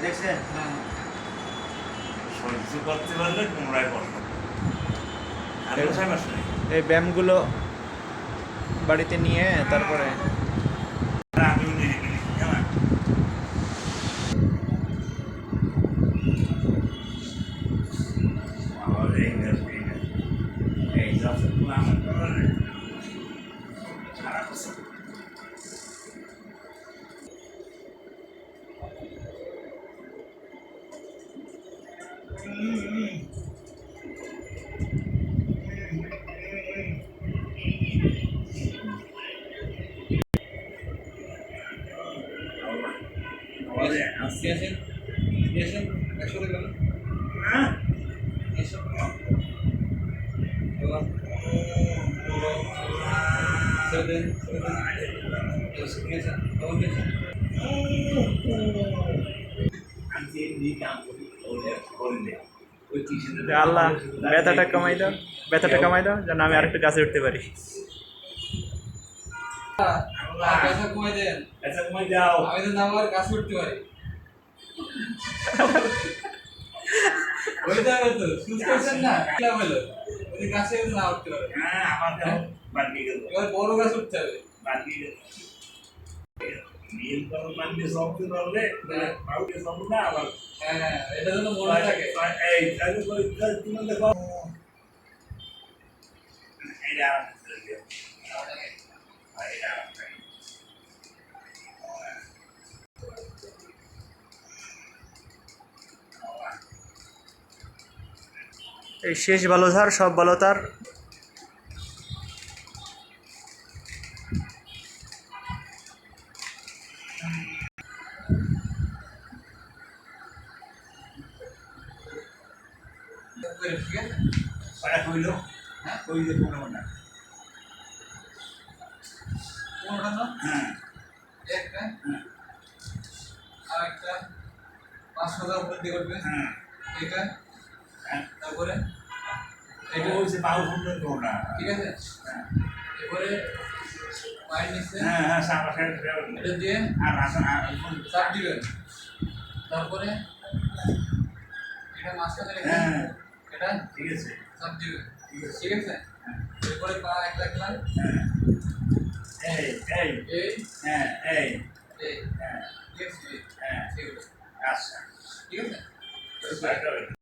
দেখছেন সহ্য করতে পারলে কুমড়ায় কষ্ট আর কোথায় বাস নেই এই ব্যায়ামগুলো বাড়িতে নিয়ে তারপরে আমিও নিজে কিনি কেমন এই যতগুলো আমার খারাপ আছে আল্লাহ ব্যথাটা কমাই দাও যেন আমি আরেকটু গাছে উঠতে পারি। পয়সা কমাই দেন, আচ্ছা তুমি যাও আমি তো নামার কাছে উঠতে পারি। ওইটা তো সুস্থ আছেন না, কি লাভ হলো? ওই গাছে না উঠতে পারে। হ্যাঁ আমার তো বাকি গেল এবার বড় গাছ উঠতে হবে। বাকি গেল নীল করো মানে সবকে ধরলে কাউকে সব না আবার হ্যাঁ, এটা যেন মনে থাকে। এই তাহলে করে তুমি দেখো এইটা এই শেষ ভালো ধার সব ভালো তার। ঠিক আছে? পাড়া কইলো হ্যাঁ? কইলে কোনো না কোনটা না? হ্যাঁ একটা, আর একটা 5,000 উপর দিয়ে করবে। হ্যাঁ এটা, হ্যাঁ তারপরে এটা হচ্ছে বাউ সুন্দর কোনা ঠিক আছে? এরপরে পায়ের নিচে হ্যাঁ হ্যাঁ সামনে সাইড এটা দিয়ে আর আসন আর চাপ দিবেন। তারপরে এটা মাঝখানে রেখে হ্যাঁ এটা ঠিক আছে চাপ দিবেন। ঠিক আছে? এরপরে পা একলা একলা হ্যাঁ এই এই হ্যাঁ এই এই হ্যাঁ ঠিক আছে? হ্যাঁ ঠিক আছে? আচ্ছা ঠিক আছে? Right away.